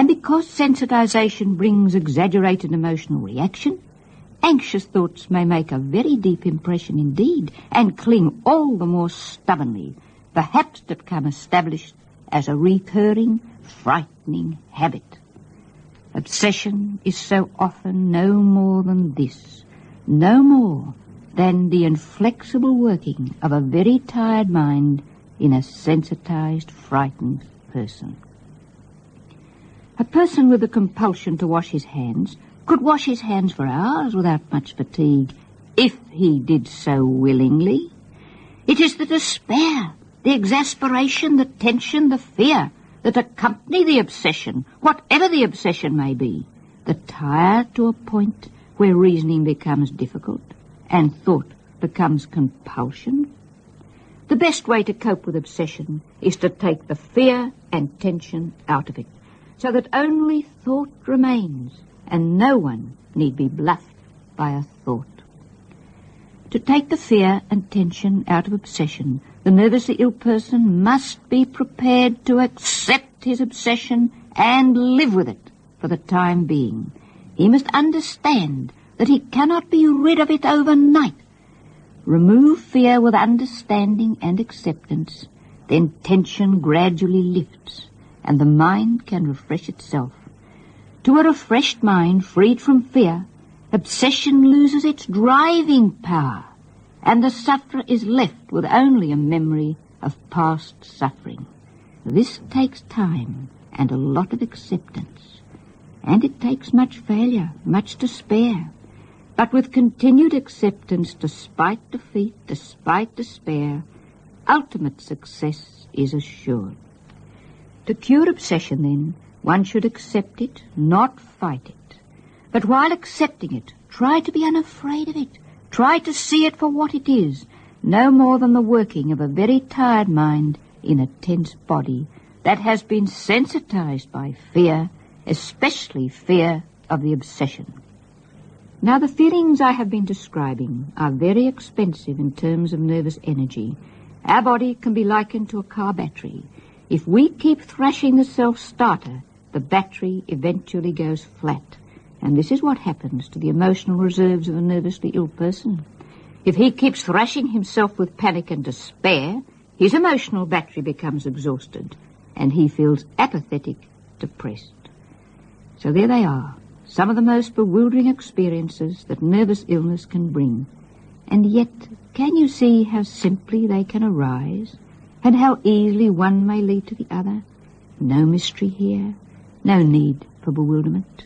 And because sensitization brings exaggerated emotional reaction, anxious thoughts may make a very deep impression indeed and cling all the more stubbornly, perhaps to become established as a recurring, frightening habit. Obsession is so often no more than this, no more than the inflexible working of a very tired mind in a sensitized, frightened person. A person with a compulsion to wash his hands could wash his hands for hours without much fatigue, if he did so willingly. It is the despair, the exasperation, the tension, the fear that accompany the obsession, whatever the obsession may be, that tire to a point where reasoning becomes difficult and thought becomes compulsion. The best way to cope with obsession is to take the fear and tension out of it, so that only thought remains, and no one need be bluffed by a thought. To take the fear and tension out of obsession, the nervously ill person must be prepared to accept his obsession and live with it for the time being. He must understand that he cannot be rid of it overnight. Remove fear with understanding and acceptance, then tension gradually lifts, and the mind can refresh itself. To a refreshed mind, freed from fear, obsession loses its driving power, and the sufferer is left with only a memory of past suffering. This takes time and a lot of acceptance, and it takes much failure, much despair. But with continued acceptance, despite defeat, despite despair, ultimate success is assured. To cure obsession, then, one should accept it, not fight it. But while accepting it, try to be unafraid of it. Try to see it for what it is, no more than the working of a very tired mind in a tense body that has been sensitized by fear, especially fear of the obsession. Now, the feelings I have been describing are very expensive in terms of nervous energy. Our body can be likened to a car battery. If we keep thrashing the self-starter, the battery eventually goes flat. And this is what happens to the emotional reserves of a nervously ill person. If he keeps thrashing himself with panic and despair, his emotional battery becomes exhausted, and he feels apathetic, depressed. So there they are, some of the most bewildering experiences that nervous illness can bring. And yet, can you see how simply they can arise, and how easily one may lead to the other? No mystery here, no need for bewilderment.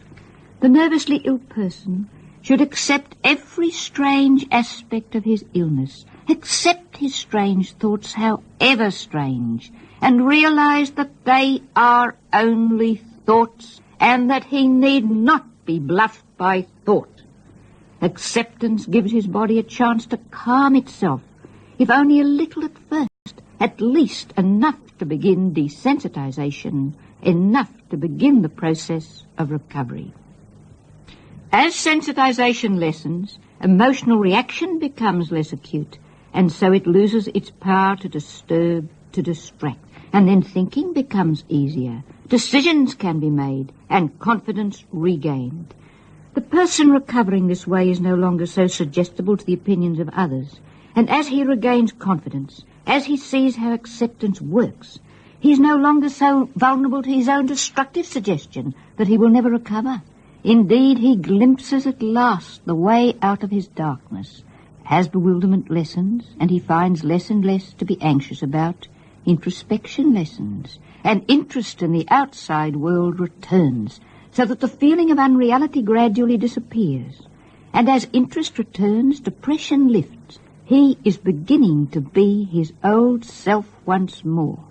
The nervously ill person should accept every strange aspect of his illness, accept his strange thoughts, however strange, and realize that they are only thoughts, and that he need not be bluffed by thought. Acceptance gives his body a chance to calm itself, if only a little at first, at least enough to begin desensitization, enough to begin the process of recovery. As sensitization lessens, emotional reaction becomes less acute, and so it loses its power to disturb, to distract, and then thinking becomes easier. Decisions can be made, and confidence regained. The person recovering this way is no longer so suggestible to the opinions of others, and as he regains confidence, as he sees how acceptance works, he is no longer so vulnerable to his own destructive suggestion that he will never recover. Indeed, he glimpses at last the way out of his darkness. As bewilderment lessens, and he finds less and less to be anxious about, introspection lessens, and interest in the outside world returns, so that the feeling of unreality gradually disappears. And as interest returns, depression lifts. He is beginning to be his old self once more.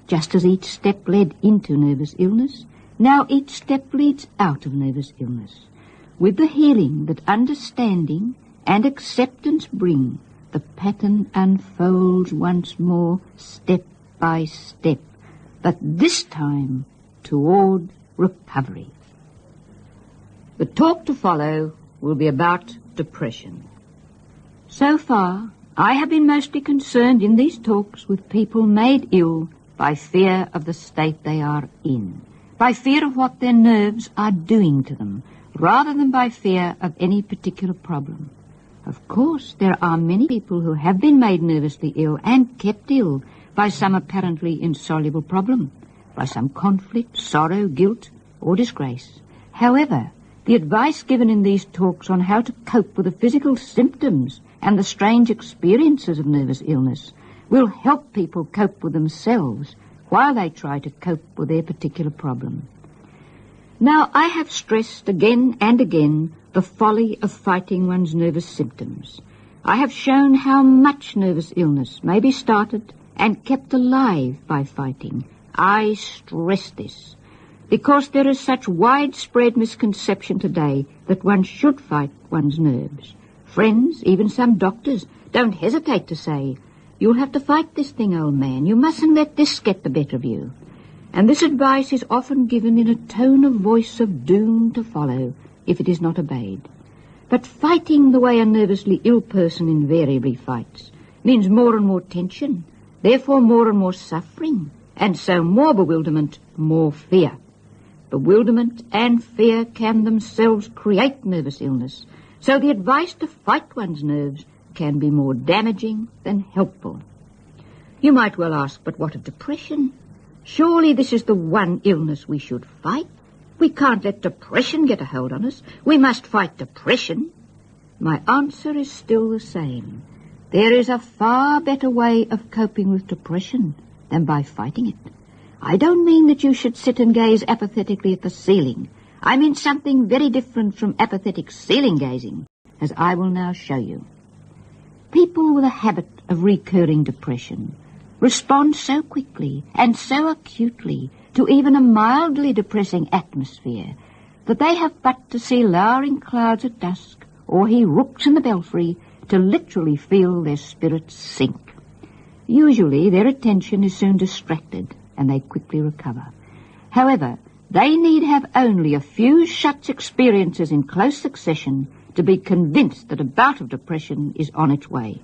Just as each step led into nervous illness, now each step leads out of nervous illness. With the healing that understanding and acceptance bring, the pattern unfolds once more, step by step, but this time toward recovery. The talk to follow will be about depression. So far, I have been mostly concerned in these talks with people made ill by fear of the state they are in. by fear of what their nerves are doing to them, rather than by fear of any particular problem. Of course, there are many people who have been made nervously ill and kept ill by some apparently insoluble problem, by some conflict, sorrow, guilt, or disgrace. However, the advice given in these talks on how to cope with the physical symptoms and the strange experiences of nervous illness will help people cope with themselves while they try to cope with their particular problem. Now, I have stressed again and again the folly of fighting one's nervous symptoms. I have shown how much nervous illness may be started and kept alive by fighting. I stress this because there is such widespread misconception today that one should fight one's nerves. Friends, even some doctors, don't hesitate to say, "You'll have to fight this thing, old man. You mustn't let this get the better of you." And this advice is often given in a tone of voice of doom to follow if it is not obeyed. But fighting the way a nervously ill person invariably fights means more and more tension, therefore more and more suffering, and so more bewilderment, more fear. Bewilderment and fear can themselves create nervous illness, so the advice to fight one's nerves can be more damaging than helpful. You might well ask, but what of depression? Surely this is the one illness we should fight. We can't let depression get a hold on us. We must fight depression. My answer is still the same. There is a far better way of coping with depression than by fighting it. I don't mean that you should sit and gaze apathetically at the ceiling. I mean something very different from apathetic ceiling gazing, as I will now show you. People with a habit of recurring depression respond so quickly and so acutely to even a mildly depressing atmosphere that they have but to see lowering clouds at dusk or hear rooks in the belfry to literally feel their spirits sink. Usually their attention is soon distracted and they quickly recover. However, they need have only a few such experiences in close succession to be convinced that a bout of depression is on its way.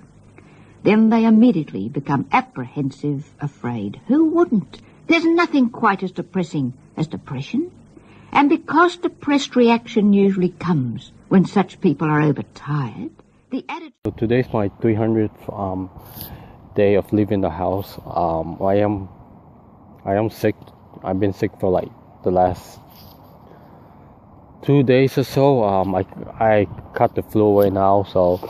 Then they immediately become apprehensive, afraid. Who wouldn't? There's nothing quite as depressing as depression. And because depressed reaction usually comes when such people are overtired, the attitude... So today's my 300th day of leaving the house. I am sick. I've been sick for like the last 2 days or so. I cut the flu away now, so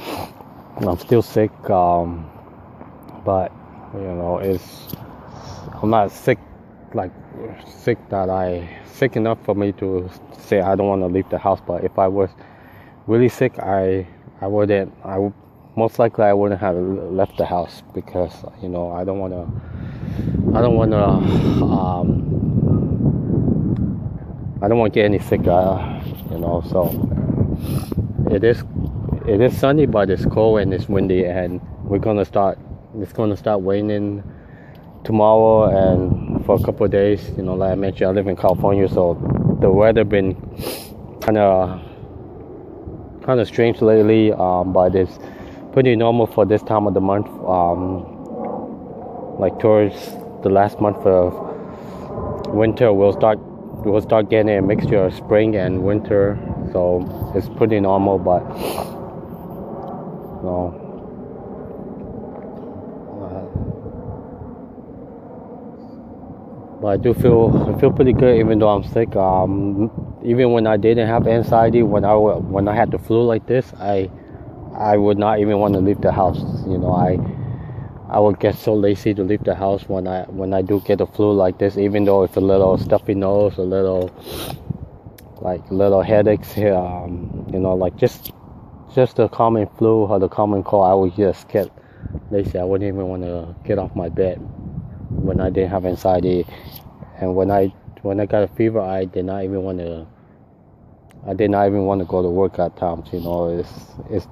I'm still sick. But you know, I'm not sick sick enough for me to say I don't want to leave the house. But if I was really sick, I most likely I wouldn't have left the house because you know I don't want to get any sicker, you know. So it is sunny, but it's cold and it's windy, and it's gonna start raining tomorrow and for a couple of days. You know, like I mentioned, I live in California, so the weather been kind of strange lately, but it's pretty normal for this time of the month. Like towards the last month of winter, we'll start getting a mixture of spring and winter, so it's pretty normal. But you know, but I feel pretty good even though I'm sick. Even when I didn't have anxiety, when I had the flu like this, I would not even want to leave the house. You know, I would get so lazy to leave the house when I do get a flu like this, even though it's a little stuffy nose, a little headaches here, you know, like just the common flu or the common cold. I would just get lazy. I wouldn't even want to get off my bed when I didn't have anxiety. And when I got a fever, I did not even want to go to work at times. You know, it's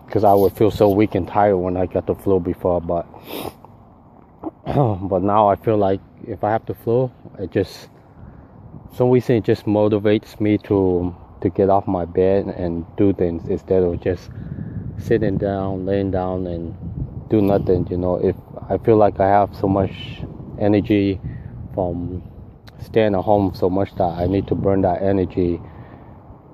because I would feel so weak and tired when I got the flu before, but now I feel like if I have the flu, some reason it just motivates me to get off my bed and do things instead of just sitting down, laying down and do nothing. You know, if I feel like I have so much energy from staying at home so much that I need to burn that energy.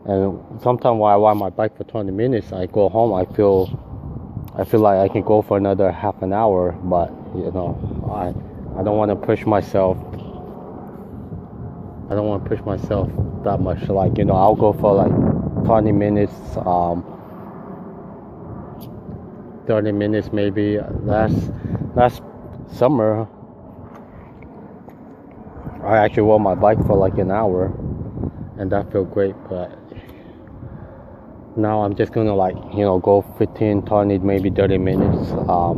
And sometimes while I ride my bike for 20 minutes, I go home, I feel like I can go for another half an hour, but you know, I don't want to push myself. I don't want to push myself that much. Like, you know, I'll go for like 20 minutes, 30 minutes maybe. Last summer, I actually rode my bike for like an hour, and that felt great. But now I'm just gonna, like, you know, go 15, 20, maybe 30 minutes,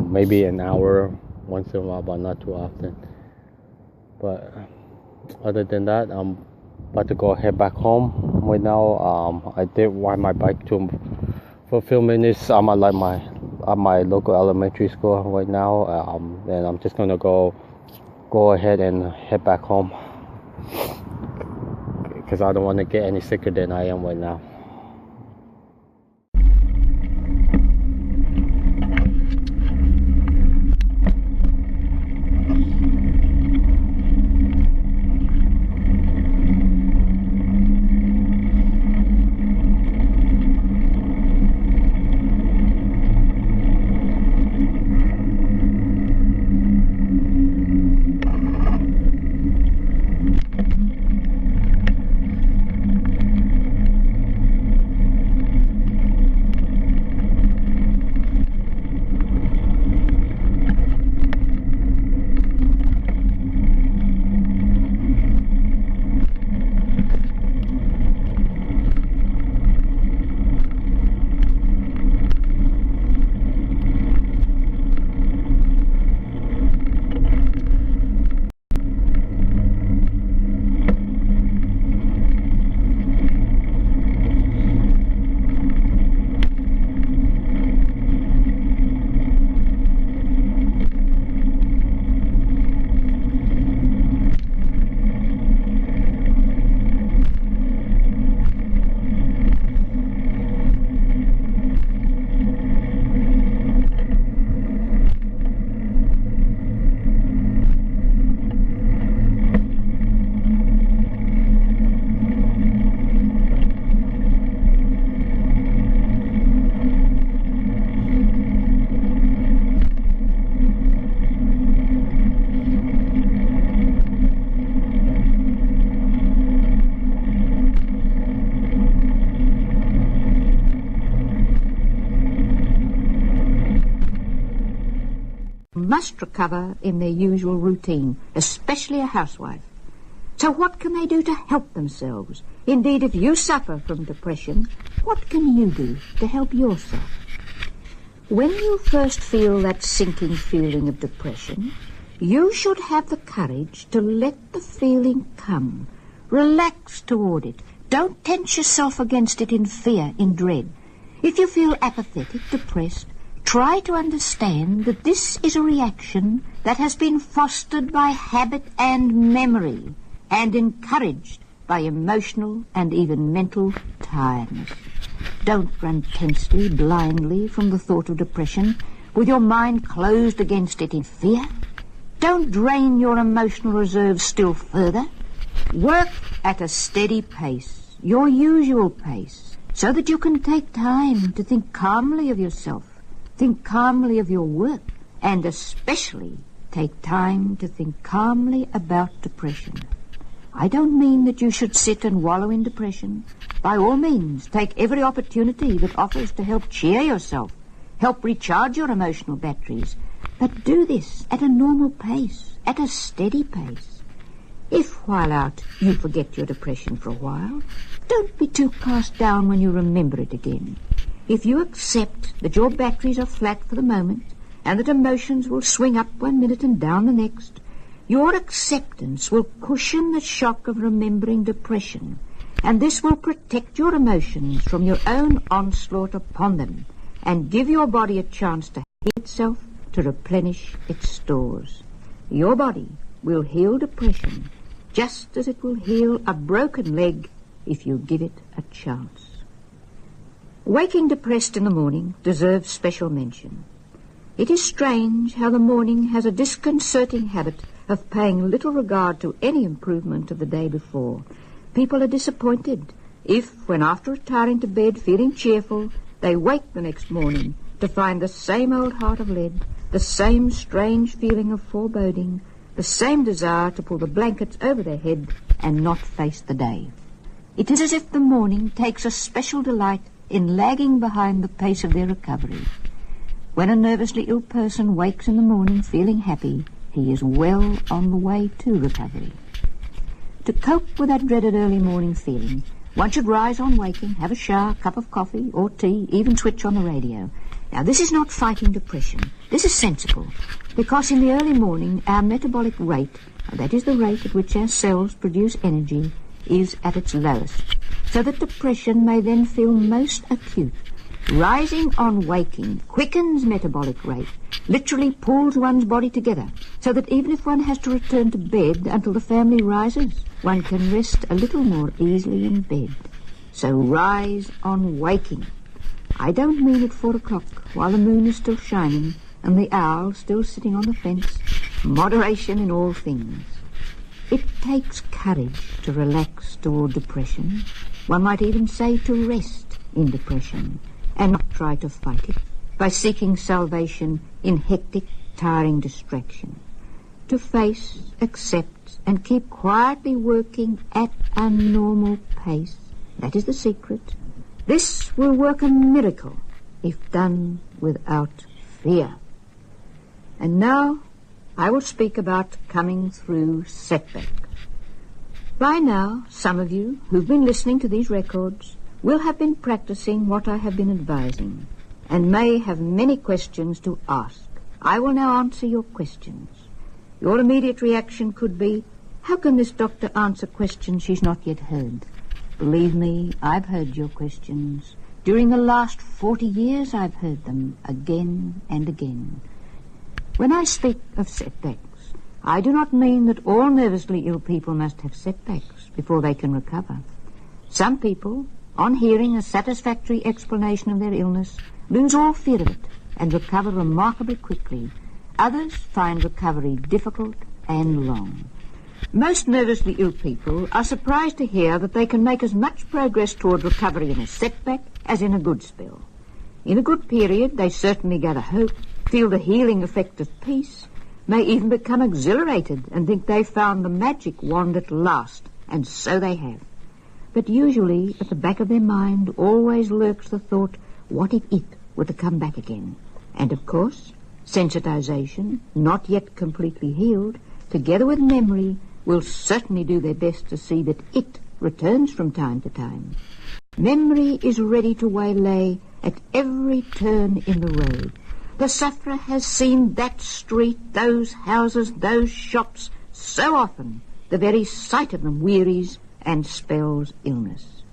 maybe an hour once in a while, but not too often. But other than that, I'm about to go head back home right now. I did ride my bike for a few minutes. I'm at like my local elementary school right now, and I'm just gonna go ahead and head back home because I don't want to get any sicker than I am right now. Must recover in their usual routine, especially a housewife. So what can they do to help themselves? Indeed, if you suffer from depression, what can you do to help yourself? When you first feel that sinking feeling of depression, you should have the courage to let the feeling come. Relax toward it. Don't tense yourself against it in fear, in dread. If you feel apathetic, depressed, try to understand that this is a reaction that has been fostered by habit and memory and encouraged by emotional and even mental tiredness. Don't run tensely, blindly from the thought of depression with your mind closed against it in fear. Don't drain your emotional reserves still further. Work at a steady pace, your usual pace, so that you can take time to think calmly of yourself. Think calmly of your work, and especially take time to think calmly about depression. I don't mean that you should sit and wallow in depression. By all means, take every opportunity that offers to help cheer yourself, help recharge your emotional batteries. But do this at a normal pace, at a steady pace. If while out you forget your depression for a while, don't be too cast down when you remember it again. If you accept that your batteries are flat for the moment and that emotions will swing up one minute and down the next, your acceptance will cushion the shock of remembering depression, and this will protect your emotions from your own onslaught upon them and give your body a chance to heal itself, to replenish its stores. Your body will heal depression just as it will heal a broken leg if you give it a chance. Waking depressed in the morning deserves special mention. It is strange how the morning has a disconcerting habit of paying little regard to any improvement of the day before. People are disappointed if, when after retiring to bed feeling cheerful, they wake the next morning to find the same old heart of lead, the same strange feeling of foreboding, the same desire to pull the blankets over their head and not face the day. It is as if the morning takes a special delight in lagging behind the pace of their recovery. When a nervously ill person wakes in the morning feeling happy, he is well on the way to recovery. To cope with that dreaded early morning feeling, one should rise on waking, have a shower, cup of coffee or tea, even switch on the radio. Now, this is not fighting depression. This is sensible, because in the early morning, our metabolic rate, that is the rate at which our cells produce energy, is at its lowest, so that depression may then feel most acute. Rising on waking quickens metabolic rate, literally pulls one's body together, so that even if one has to return to bed until the family rises, one can rest a little more easily in bed. So rise on waking. I don't mean at 4 o'clock, while the moon is still shining and the owl still sitting on the fence. Moderation in all things. It takes courage to relax toward depression. One might even say to rest in depression, and not try to fight it by seeking salvation in hectic, tiring distraction. To face, accept, and keep quietly working at a normal pace, that is the secret. This will work a miracle if done without fear. And now I will speak about coming through setback. By now, some of you who've been listening to these records will have been practicing what I have been advising, and may have many questions to ask. I will now answer your questions. Your immediate reaction could be, how can this doctor answer questions she's not yet heard? Believe me, I've heard your questions. During the last 40 years, I've heard them again and again. When I speak of setbacks, I do not mean that all nervously ill people must have setbacks before they can recover. Some people, on hearing a satisfactory explanation of their illness, lose all fear of it and recover remarkably quickly. Others find recovery difficult and long. Most nervously ill people are surprised to hear that they can make as much progress toward recovery in a setback as in a good spell. In a good period, they certainly gather hope, feel the healing effect of peace, may even become exhilarated and think they've found the magic wand at last, and so they have. But usually, at the back of their mind, always lurks the thought, what if it were to come back again? And of course, sensitization, not yet completely healed, together with memory, will certainly do their best to see that it returns from time to time. Memory is ready to waylay at every turn in the road. The sufferer has seen that street, those houses, those shops so often, the very sight of them wearies and spells illness.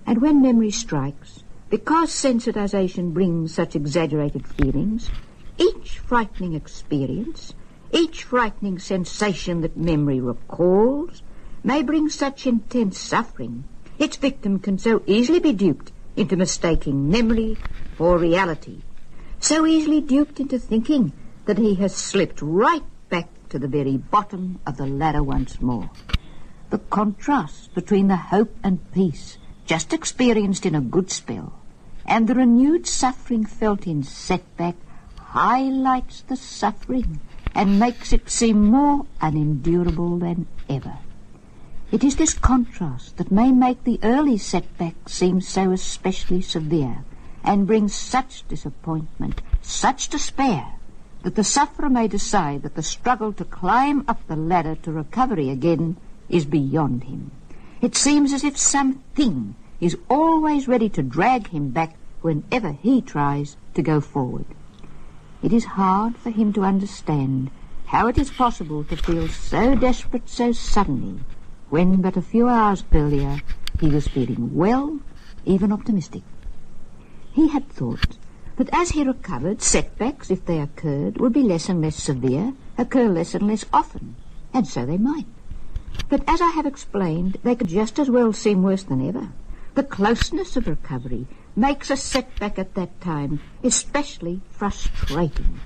And when memory strikes, because sensitization brings such exaggerated feelings, each frightening experience, each frightening sensation that memory recalls, may bring such intense suffering, its victim can so easily be duped into mistaking memory for reality, so easily duped into thinking that he has slipped right back to the very bottom of the ladder once more. The contrast between the hope and peace just experienced in a good spell and the renewed suffering felt in setback highlights the suffering and makes it seem more unendurable than ever. It is this contrast that may make the early setback seem so especially severe and bring such disappointment, such despair, that the sufferer may decide that the struggle to climb up the ladder to recovery again is beyond him. It seems as if something is always ready to drag him back whenever he tries to go forward. It is hard for him to understand how it is possible to feel so desperate so suddenly when but a few hours earlier he was feeling well, even optimistic. He had thought that as he recovered, setbacks, if they occurred, would be less and less severe, occur less and less often, and so they might. But as I have explained, they could just as well seem worse than ever. The closeness of recovery makes a setback at that time especially frustrating.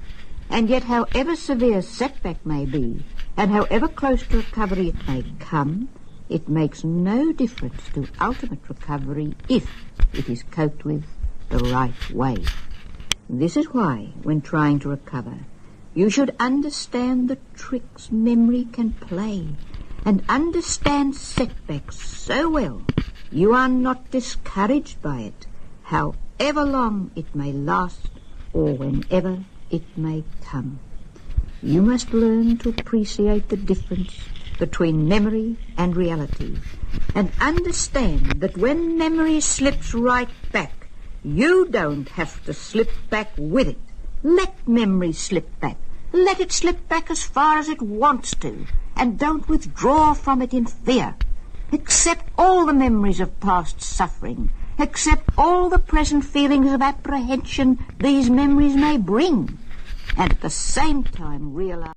And yet, however severe setback may be, And however close to recovery it may come, it makes no difference to ultimate recovery if it is coped with the right way. This is why, when trying to recover, you should understand the tricks memory can play and understand setbacks so well you are not discouraged by it, however long it may last or whenever it may come. You must learn to appreciate the difference between memory and reality, and understand that when memory slips right back, you don't have to slip back with it. Let memory slip back. Let it slip back as far as it wants to, and don't withdraw from it in fear. Accept all the memories of past suffering. Accept all the present feelings of apprehension these memories may bring, and at the same time realize